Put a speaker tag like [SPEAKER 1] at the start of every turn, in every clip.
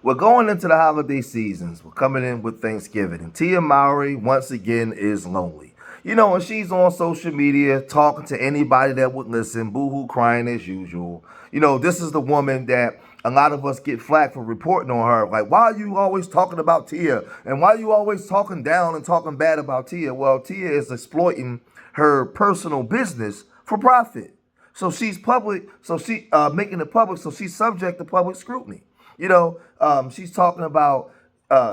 [SPEAKER 1] We're going into the holiday seasons. We're coming in with Thanksgiving. And Tia Mowry, once again, is lonely. And she's on social media talking to anybody that would listen, boohoo crying as usual. This is the woman that a lot of us get flack for reporting on her. Like, why are you always talking about Tia? And why are you always talking down and talking bad about Tia? Well, Tia is exploiting her personal business for profit. So she's public, so she making it public, so she's subject to public scrutiny. She's talking about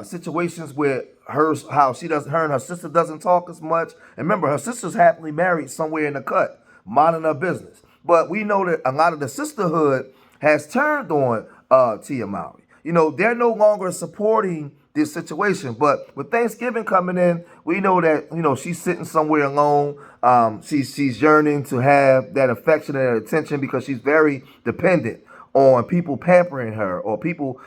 [SPEAKER 1] situations where her and her sister doesn't talk as much. And remember, her sister's happily married somewhere in the cut, minding her business. But we know that a lot of the sisterhood has turned on Tia Mowry. They're no longer supporting this situation. But with Thanksgiving coming in, we know that, she's sitting somewhere alone. She's yearning to have that affection and attention because she's very dependent on people pampering her or people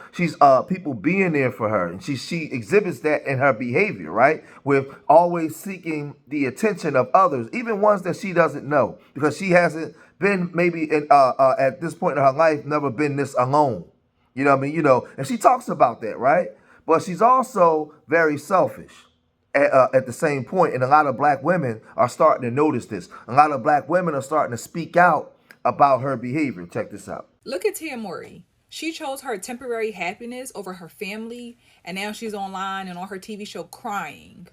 [SPEAKER 1] being there for her. And she exhibits that in her behavior, right? With always seeking the attention of others, even ones that she doesn't know, because she hasn't been maybe at this point in her life, never been this alone. You know what I mean? And she talks about that, right? But she's also very selfish at the same point. And a lot of black women are starting to notice this. A lot of black women are starting to speak out about her behavior. Check this out.
[SPEAKER 2] Look at Tia Mowry. She chose her temporary happiness over her family, and now she's online and on her TV show crying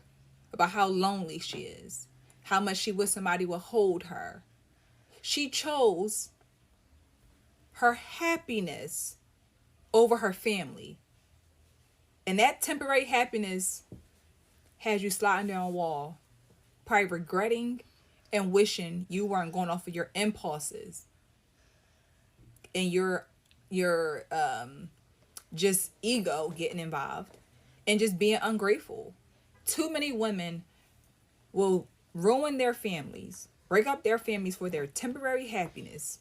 [SPEAKER 2] about how lonely she is, how much she wish somebody would hold her. She chose her happiness over her family. And that temporary happiness has you sliding down a wall, probably regretting and wishing you weren't going off of your impulses and your just ego getting involved and just being ungrateful. Too many women will ruin their families, break up their families for their temporary happiness,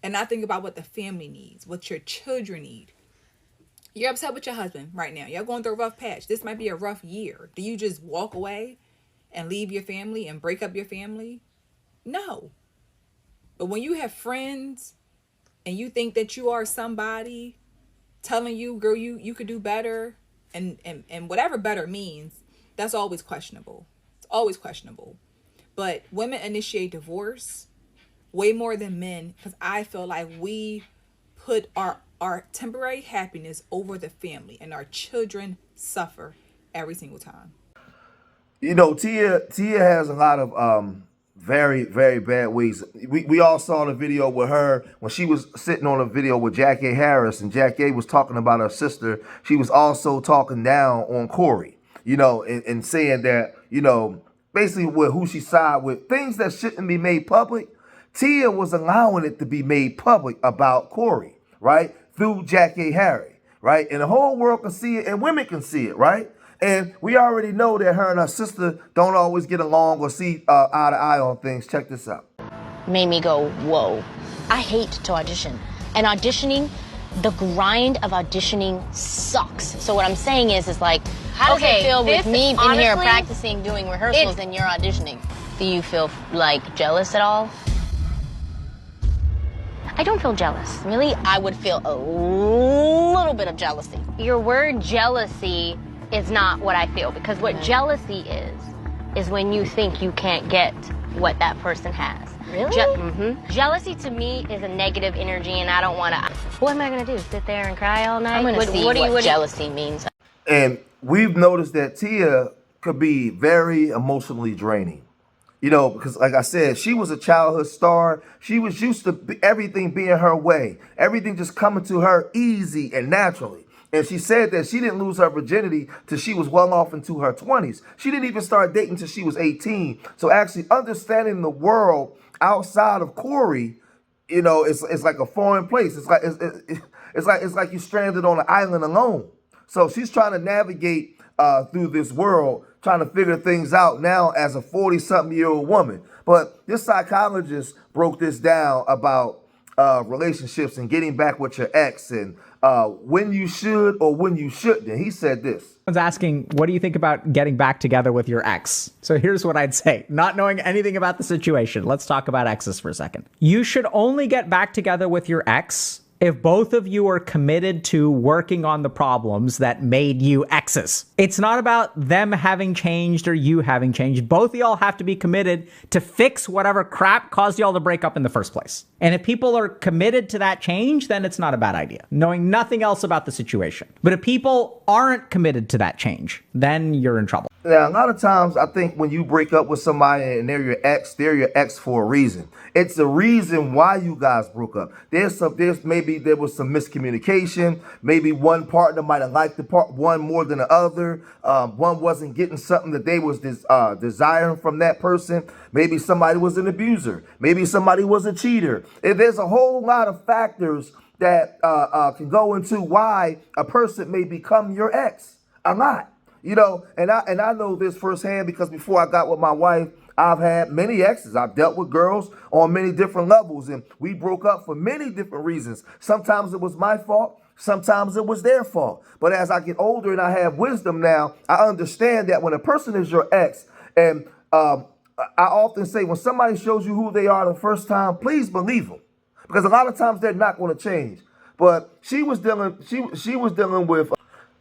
[SPEAKER 2] and not think about what the family needs, what your children need. You're upset with your husband right now. You're going through a rough patch. This might be a rough year. Do you just walk away and leave your family and break up your family? No. But when you have friends and you think that you are somebody telling you, girl, you could do better, and whatever better means, that's always questionable. It's always questionable. But women initiate divorce way more than men because I feel like we put our temporary happiness over the family, and our children suffer every single time.
[SPEAKER 1] Tia has a lot of very, very bad ways. We all saw the video with her when she was sitting on a video with Jackie Harris, and Jackie was talking about her sister. She was also talking down on Corey, and saying that, basically with who she sided with, things that shouldn't be made public. Tia was allowing it to be made public about Corey, right? Through Jackie Harris, right? And the whole world can see it, and women can see it, right? And we already know that her and her sister don't always get along or see eye to eye on things. Check this out.
[SPEAKER 3] Made me go, whoa. I hate to audition. And auditioning, the grind of auditioning sucks. So what I'm saying is like, how does it feel with me in here practicing, doing rehearsals, and you're auditioning? Do you feel like jealous at all? I don't feel jealous. Really? I would feel a little bit of jealousy. Your word jealousy is not what I feel, because what jealousy is when you think you can't get what that person has. Really? Jealousy to me is a negative energy, and I don't want to. What am I going to do? Sit there and cry all night? I'm going to see what jealousy means.
[SPEAKER 1] And we've noticed that Tia could be very emotionally draining. Because like I said, she was a childhood star. She was used to everything being her way, everything just coming to her easy and naturally. And she said that she didn't lose her virginity till she was well off into her 20s. She didn't even start dating till she was 18. So actually understanding the world outside of Corey, it's like a foreign place. It's like you're stranded on an island alone. So she's trying to navigate through this world, trying to figure things out now as a 40-something-year-old woman. But this psychologist broke this down about relationships and getting back with your ex and when you should or when you shouldn't. And he said this.
[SPEAKER 4] I was asking, what do you think about getting back together with your ex? So here's what I'd say. Not knowing anything about the situation, let's talk about exes for a second. You should only get back together with your ex if both of you are committed to working on the problems that made you exes. It's not about them having changed or you having changed. Both of y'all have to be committed to fix whatever crap caused y'all to break up in the first place. And if people are committed to that change, then it's not a bad idea, knowing nothing else about the situation. But if people aren't committed to that change, then you're in trouble.
[SPEAKER 1] Now, a lot of times, I think when you break up with somebody and they're your ex for a reason. It's a reason why you guys broke up. Maybe there was some miscommunication. Maybe one partner might have liked one more than the other. One wasn't getting something that they was desiring from that person. Maybe somebody was an abuser. Maybe somebody was a cheater. And there's a whole lot of factors that can go into why a person may become your ex. A lot. You know, and I know this firsthand because before I got with my wife, I've had many exes. I've dealt with girls on many different levels, and we broke up for many different reasons. Sometimes it was my fault. Sometimes it was their fault. But as I get older and I have wisdom now, I understand that when a person is your ex, and I often say when somebody shows you who they are the first time, please believe them, because a lot of times they're not going to change. But she was dealing with.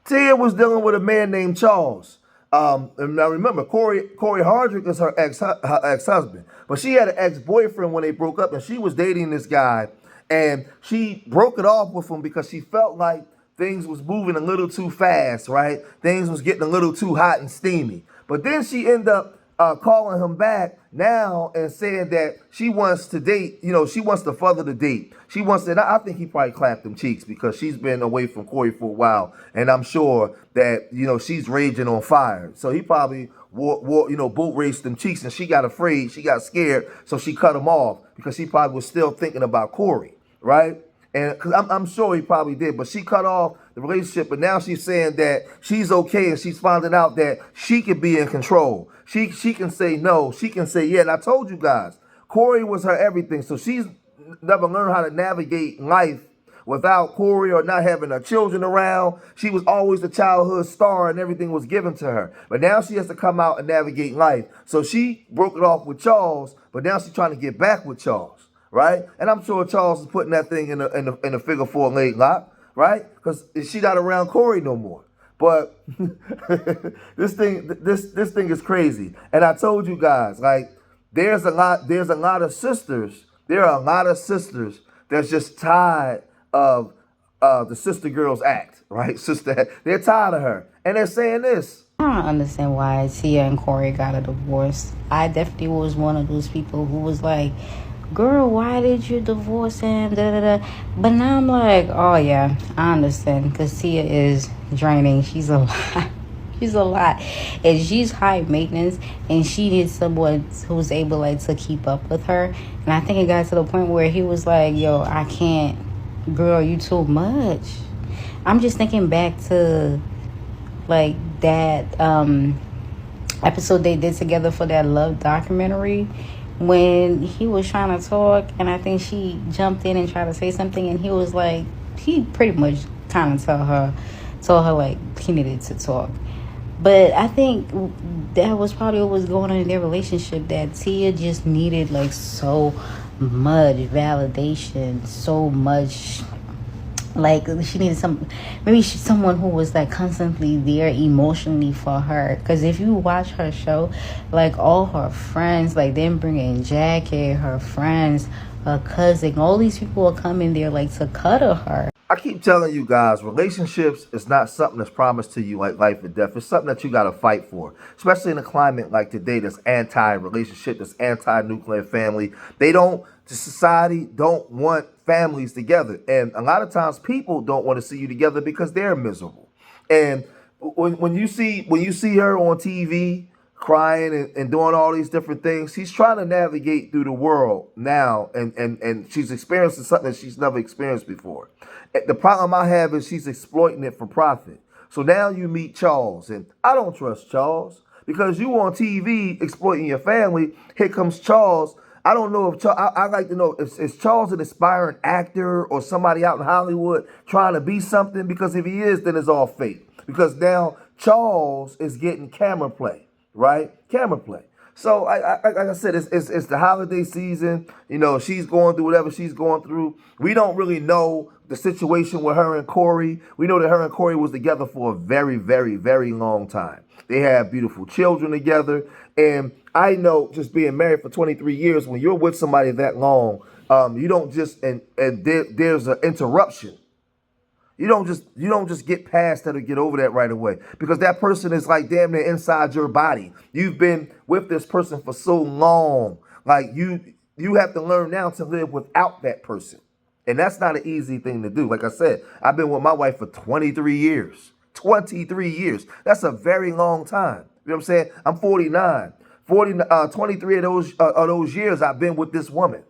[SPEAKER 1] Tia was dealing with a man named Charles. And now remember, Corey Hardrick is her ex-husband. But she had an ex-boyfriend when they broke up, and she was dating this guy. And she broke it off with him because she felt like things was moving a little too fast, right? Things was getting a little too hot and steamy. But then she ended up calling him back now and saying that she wants to date, she wants to further the date. She wants to, and I think he probably clapped them cheeks because she's been away from Corey for a while. And I'm sure that, she's raging on fire. So he probably boat raced them cheeks, and she got afraid. She got scared. So she cut him off because she probably was still thinking about Corey, right? And because I'm sure he probably did, but she cut off the relationship. But now she's saying that she's okay, and she's finding out that she can be in control. She can say no. She can say yeah. And I told you guys, Corey was her everything. So she's never learned how to navigate life without Corey or not having her children around. She was always the childhood star, and everything was given to her. But now she has to come out and navigate life. So she broke it off with Charles, but now she's trying to get back with Charles. Right? And I'm sure Charles is putting that thing in a figure 4 leg lock, right? Because she's not around Corey no more. But this thing is crazy. And I told you guys, like, there's a lot of sisters. There are a lot of sisters that's just tired of the sister girls act, right? They're tired of her. And they're saying this.
[SPEAKER 5] I don't understand why Tia and Corey got a divorce. I definitely was one of those people who was like, girl, why did you divorce him? Da, da, da. But now I'm like, oh yeah, I understand. Because Tia is draining. She's a lot. She's a lot. And she's high maintenance. And she needs someone who's able to keep up with her. And I think it got to the point where he was like, yo, I can't. Girl, you too much. I'm just thinking back to that episode they did together for that Love documentary, when he was trying to talk, and I think she jumped in and tried to say something, and he was like, he pretty much kind of told her like he needed to talk. But I think that was probably what was going on in their relationship, that Tia just needed so much validation, so much. She needed someone who was constantly there emotionally for her. Because if you watch her show, all her friends, them bringing Jackie, her friends, her cousin, all these people are coming there to cuddle her.
[SPEAKER 1] I keep telling you guys, relationships is not something that's promised to you like life or death. It's something that you got to fight for, especially in a climate like today that's anti-relationship, that's anti-nuclear family. The society don't want families together. And a lot of times people don't want to see you together because they're miserable. And when you see her on TV crying and doing all these different things, she's trying to navigate through the world now, and she's experiencing something that she's never experienced before. The problem I have is she's exploiting it for profit. So now you meet Charles, and I don't trust Charles because you on TV exploiting your family. Here comes Charles. I don't know if I'd like to know, is Charles an aspiring actor or somebody out in Hollywood trying to be something? Because if he is, then it's all fake. Because now Charles is getting camera play, right? Camera play. So like I said, it's the holiday season. You know, she's going through whatever she's going through. We don't really know the situation with her and Corey. We know that her and Corey was together for a very, very, very long time. They have beautiful children together. And I know, just being married for 23 years, when you're with somebody that long, you don't just there's an interruption. You don't just get past that or get over that right away, because that person is like damn near inside your body. You've been with this person for so long. Like you have to learn now to live without that person. And that's not an easy thing to do. Like I said, I've been with my wife for 23 years. 23 years. That's a very long time. You know what I'm saying? I'm 49. 23 of those years I've been with this woman.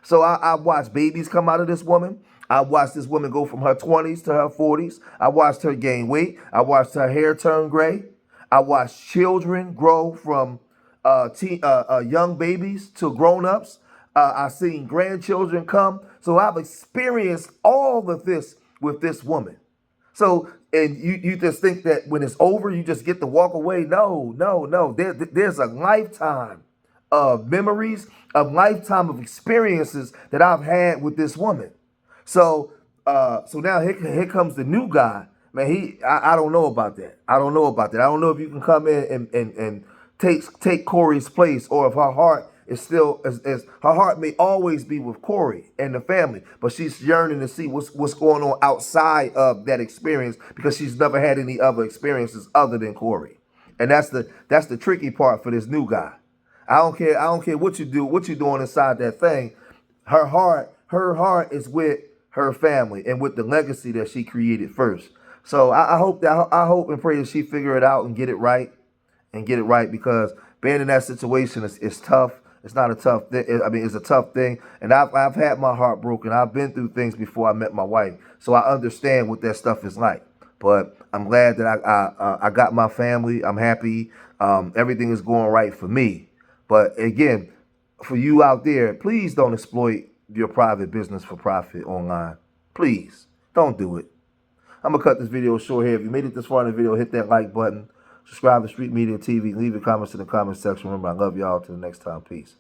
[SPEAKER 1] So I watched babies come out of this woman. I watched this woman go from her 20s to her 40s. I watched her gain weight. I watched her hair turn gray. I watched children grow from young babies to grown-ups. I've seen grandchildren come. So I've experienced all of this with this woman. So, and you just think that when it's over, you just get to walk away. No, no, no. There's a lifetime of memories, of lifetime of experiences that I've had with this woman. So, so now here comes the new guy. Man, I don't know about that. I don't know about that. I don't know if you can come in and take Corey's place, or if her heart is still as her heart may always be with Corey and the family, but she's yearning to see what's going on outside of that experience, because she's never had any other experiences other than Corey. And that's the tricky part for this new guy. I don't care what you do, what you're doing inside that thing. Her heart is with her family and with the legacy that she created first. So I hope and pray that she figure it out and get it right, because being in that situation is tough. It's not a tough thing. I mean, it's a tough thing. And I've had my heart broken. I've been through things before I met my wife. So I understand what that stuff is like. But I'm glad that I got my family. I'm happy. Everything is going right for me. But again, for you out there, please don't exploit your private business for profit online. Please don't do it. I'm going to cut this video short here. If you made it this far in the video, hit that like button. Subscribe to Street Media TV. Leave your comments in the comment section. Remember, I love y'all. Till the next time. Peace.